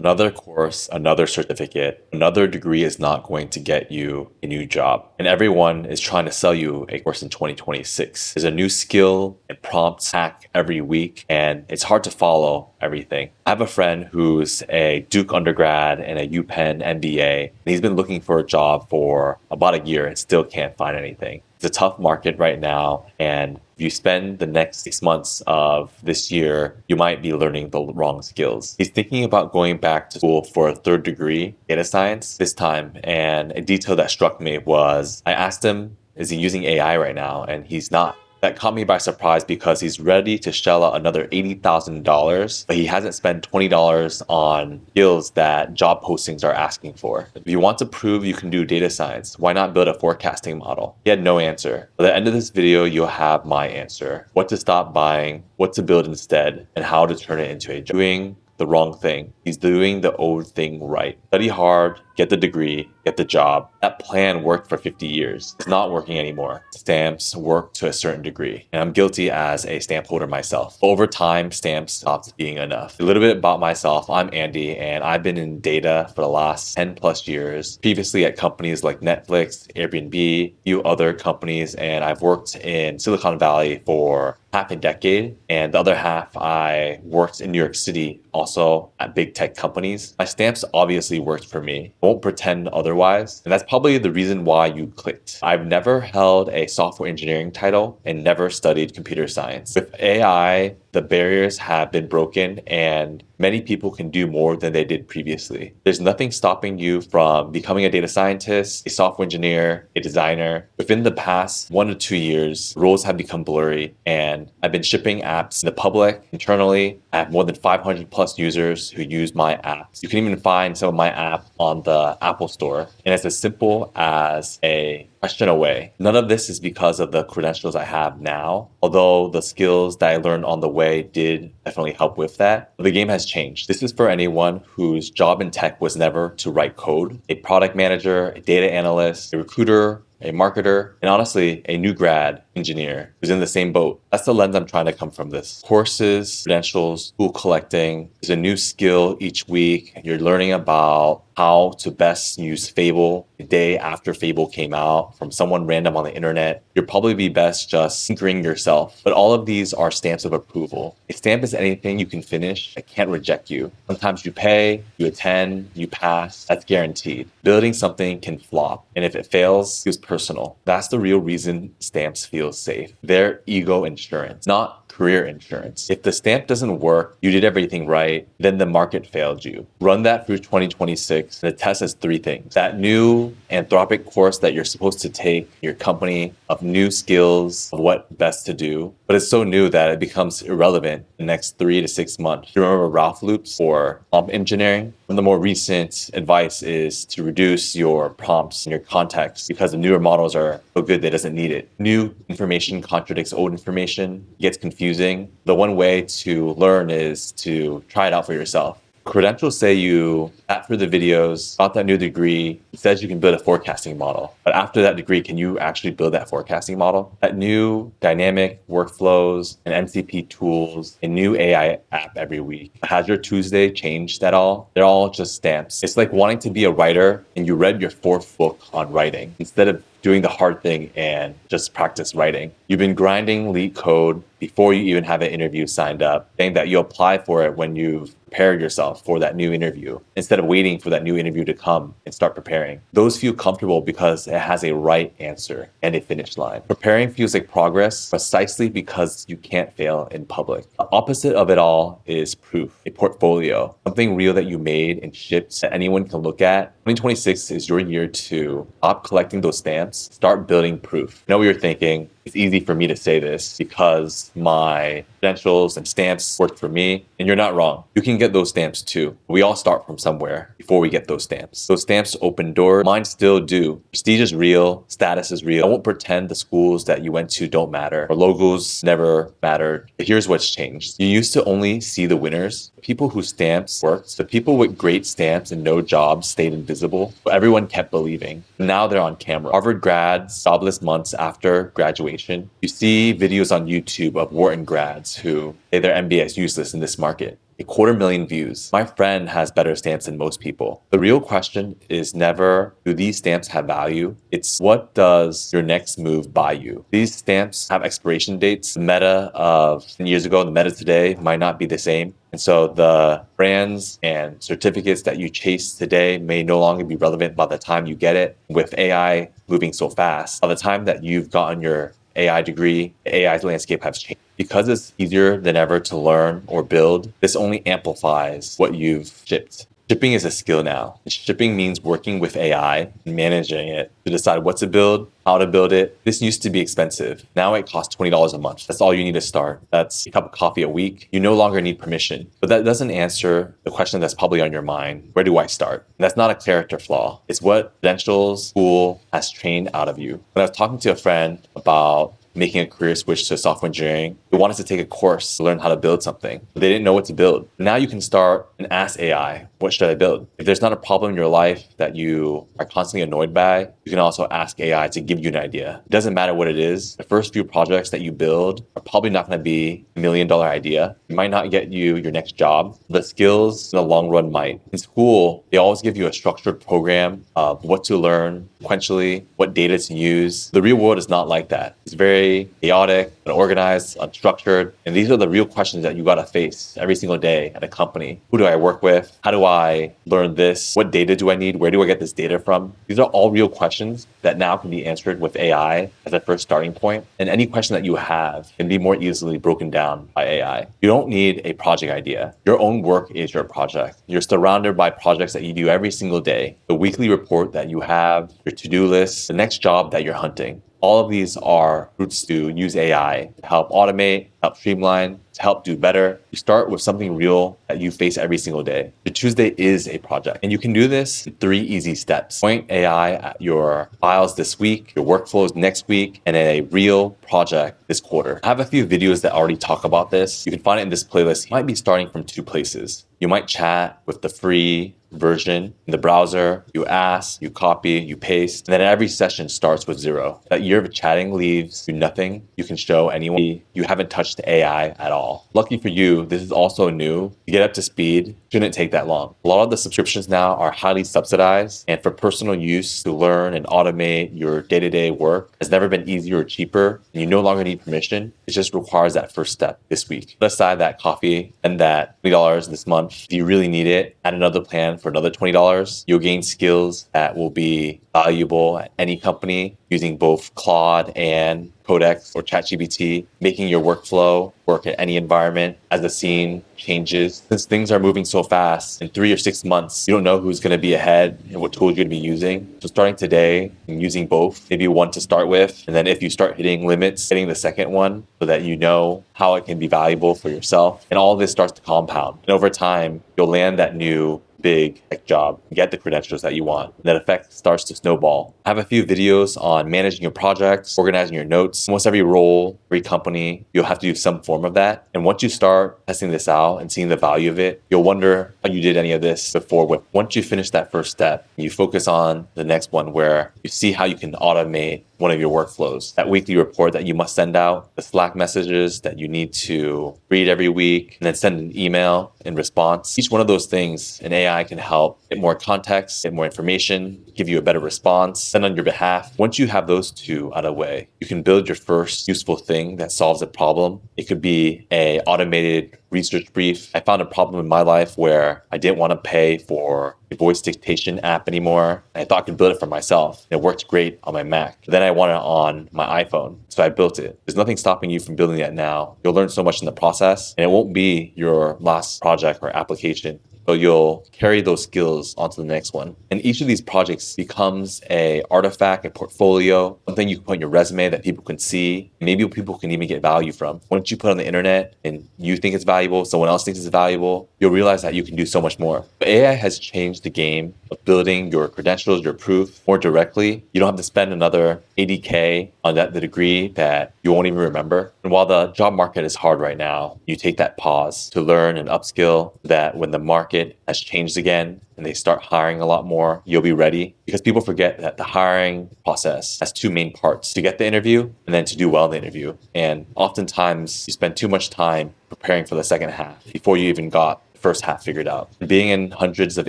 Another course, another certificate, another degree is not going to get you a new job. And everyone is trying to sell you a course in 2026. There's a new skill and prompt hack every week, and it's hard to follow everything. I have a friend who's a Duke undergrad and a UPenn MBA, and he's been looking for a job for about a year and still can't find anything. It's a tough market right now, and if you spend the next 6 months of this year, you might be learning the wrong skills. He's thinking about going back to school for a third degree, data science, this time. And a detail that struck me was I asked him, is he using AI right now? And he's not. That caught me by surprise because he's ready to shell out another $80,000, but he hasn't spent $20 on skills that job postings are asking for. If you want to prove you can do data science, why not build a forecasting model? He had no answer. At the end of this video, you'll have my answer. What to stop buying, what to build instead, and how to turn it into a job. Doing the wrong thing. He's doing the old thing right. Study hard, get the degree, get the job. That plan worked for 50 years. It's not working anymore. Stamps work to a certain degree, and I'm guilty as a stamp holder myself. Over time, stamps stopped being enough. A little bit about myself. I'm Andy, and I've been in data for the last 10 plus years. Previously at companies like Netflix, Airbnb, a few other companies, and I've worked in Silicon Valley for half a decade, and the other half I worked in New York City, also at big tech companies. My stamps obviously worked for me. I won't pretend otherwise, and that's probably the reason why you clicked. I've never held a software engineering title and never studied computer science. With AI, the barriers have been broken and many people can do more than they did previously. There's nothing stopping you from becoming a data scientist, a software engineer, a designer. Within the past 1 to 2 years, roles have become blurry, and I've been shipping apps to the public internally. I have more than 500 plus users who use my apps. You can even find some of my app on the Apple Store, and it's as simple as a question away. None of this is because of the credentials I have now, although the skills that I learned on the way did definitely help with that. The game has changed. This is for anyone whose job in tech was never to write code. A product manager, a data analyst, a recruiter, a marketer, and honestly, a new grad engineer who's in the same boat. That's the lens I'm trying to come from this. Courses, credentials, tool collecting. There's a new skill each week. You're learning about how to best use Fable the day after Fable came out from someone random on the internet. You'll probably be best just tinkering yourself. But all of these are stamps of approval. A stamp is anything you can finish that can't reject you. Sometimes you pay, you attend, you pass. That's guaranteed. Building something can flop, and if it fails, it feels personal. That's the real reason stamps feel safe. They're ego insurance, not career insurance. If the stamp doesn't work, you did everything right, then the market failed you. Run that through 2026. The test has 3 things. That new Anthropic course that you're supposed to take, your company, of new skills, of what best to do. But it's so new that it becomes irrelevant in the next 3 to 6 months. You remember Ralph loops for prompt engineering? One of the more recent advice is to reduce your prompts and your context because the newer models are so good that it doesn't need it. New information contradicts old information, gets confusing. The one way to learn is to try it out for yourself. Credentials say you sat through the videos, got that new degree, it says you can build a forecasting model. But after that degree, can you actually build that forecasting model? That new dynamic workflows and MCP tools, a new AI app every week. Has your Tuesday changed at all? They're all just stamps. It's like wanting to be a writer and you read your 4th book on writing instead of doing the hard thing and just practice writing. You've been grinding leak code before you even have an interview signed up, saying that you apply for it when you've prepared yourself for that new interview instead of waiting for that new interview to come and start preparing. Those feel comfortable because it has a right answer and a finish line. Preparing feels like progress precisely because you can't fail in public. The opposite of it all is proof, a portfolio, something real that you made and shipped that anyone can look at. 2026 is your year to stop collecting those stamps, start building proof. I know what you're thinking. It's easy for me to say this because my credentials and stamps worked for me, and you're not wrong. You can get those stamps too. We all start from somewhere before we get those stamps. Those stamps open doors. Mine still do. Prestige is real. Status is real. I won't pretend the schools that you went to don't matter or logos never mattered. But here's what's changed. You used to only see the winners. People whose stamps worked. The people with great stamps and no jobs stayed invisible, but everyone kept believing. Now they're on camera. Harvard grads, jobless months after graduation. You see videos on YouTube of Wharton grads who say their MBA is useless in this market. 250,000 views. My friend has better stamps than most people. The real question is never, do these stamps have value? It's what does your next move buy you? These stamps have expiration dates. The meta of 10 years ago and the meta today might not be the same. And so the brands and certificates that you chase today may no longer be relevant by the time you get it. With AI moving so fast, by the time that you've gotten your AI degree, the AI landscape has changed. Because it's easier than ever to learn or build, this only amplifies what you've shipped. Shipping is a skill now. Shipping means working with AI and managing it to decide what to build, how to build it. This used to be expensive. Now it costs $20 a month. That's all you need to start. That's a cup of coffee a week. You no longer need permission. But that doesn't answer the question that's probably on your mind. Where do I start? And that's not a character flaw. It's what credentials, school has trained out of you. When I was talking to a friend about making a career switch to software engineering, they wanted to take a course to learn how to build something, but they didn't know what to build. Now you can start and ask AI, what should I build? If there's not a problem in your life that you are constantly annoyed by, you can also ask AI to give you an idea. It doesn't matter what it is. The first few projects that you build are probably not going to be $1 million idea. It might not get you your next job. The skills in the long run might. In school, they always give you a structured program of what to learn sequentially, what data to use. The real world is not like that. It's very chaotic, unorganized, unstructured. And these are the real questions that you got to face every single day at a company. Who do I work with? How do I learn this? What data do I need? Where do I get this data from? These are all real questions that now can be answered with AI as a first starting point. And any question that you have can be more easily broken down by AI. You don't need a project idea. Your own work is your project. You're surrounded by projects that you do every single day. The weekly report that you have, your to-do list, the next job that you're hunting. All of these are routes to use AI to help automate, help streamline, to help do better. You start with something real that you face every single day. Your Tuesday is a project. And you can do this in 3 easy steps. Point AI at your files this week, your workflows next week, and a real project this quarter. I have a few videos that already talk about this. You can find it in this playlist. You might be starting from 2 places. You might chat with the free version in the browser. You ask, you copy, you paste, and then every session starts with 0. That year of chatting leaves you nothing you can show anyone. You haven't touched AI at all. Lucky for you, this is also new. To get up to speed, shouldn't take that long. A lot of the subscriptions now are highly subsidized, and for personal use to learn and automate your day-to-day work has never been easier or cheaper, and you no longer need permission. It just requires that first step this week. Put aside that coffee and that $20 this month. If you really need it, add another plan for another $20. You'll gain skills that will be valuable at any company using both Claude and Codex or ChatGPT, making your workflow work in any environment as the scene changes. Since things are moving so fast, in 3 or 6 months, you don't know who's going to be ahead and what tools you're going to be using. So starting today and using both, maybe one to start with, and then if you start hitting limits, getting the second one so that you know how it can be valuable for yourself. And all of this starts to compound. And over time, you'll land that new big tech job, get the credentials that you want. That effect starts to snowball. I have a few videos on managing your projects, organizing your notes. Almost every role, every company, you'll have to do some form of that. And once you start testing this out and seeing the value of it, you'll wonder how you did any of this before. Once you finish that first step, you focus on the next one where you see how you can automate one of your workflows, that weekly report that you must send out, the Slack messages that you need to read every week, and then send an email in response. Each one of those things, an AI can help get more context, get more information, give you a better response, send on your behalf. Once you have those 2 out of the way, you can build your first useful thing that solves a problem. It could be a automated research brief. I found a problem in my life where I didn't want to pay for a voice dictation app anymore. I thought I could build it for myself. It worked great on my Mac. Then I want it on my iPhone. So I built it. There's nothing stopping you from building it now. You'll learn so much in the process, and it won't be your last project or application. So you'll carry those skills onto the next one. And each of these projects becomes a artifact, a portfolio, something you can put on your resume that people can see. Maybe people can even get value from. Once you put on the internet and you think it's valuable, someone else thinks it's valuable, you'll realize that you can do so much more. But AI has changed the game of building your credentials, your proof more directly. You don't have to spend another $80K on the degree that you won't even remember. And while the job market is hard right now, you take that pause to learn and upskill that when the market has changed again and they start hiring a lot more, you'll be ready. Because people forget that the hiring process has 2 main parts: to get the interview and then to do well in the interview. And oftentimes you spend too much time preparing for the second half before you even got the first half figured out. Being in hundreds of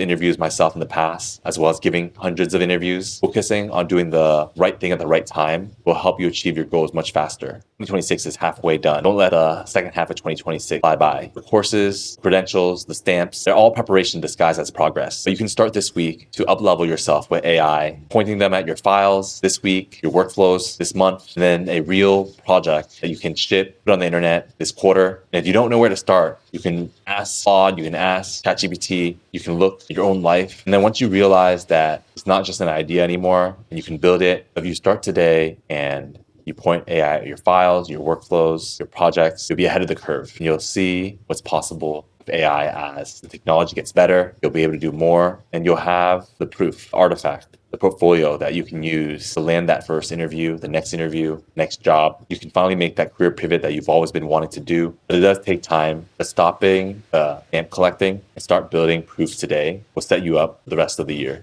interviews myself in the past, as well as giving hundreds of interviews, focusing on doing the right thing at the right time will help you achieve your goals much faster. 2026 is halfway done. Don't let the second half of 2026 fly by. The courses, credentials, the stamps, they're all preparation disguised as progress. But you can start this week to up-level yourself with AI, pointing them at your files this week, your workflows this month, and then a real project that you can ship, put on the internet this quarter. And if you don't know where to start, you can ask Claude, you can ask ChatGPT, you can look at your own life. And then once you realize that it's not just an idea anymore, and you can build it, if you start today and you point AI at your files, your workflows, your projects, you'll be ahead of the curve. And you'll see what's possible with AI as the technology gets better. You'll be able to do more, and you'll have the proof, artifact, the portfolio that you can use to land that first interview, the next interview, next job. You can finally make that career pivot that you've always been wanting to do. But it does take time. But stopping stamp collecting and start building proofs today will set you up for the rest of the year.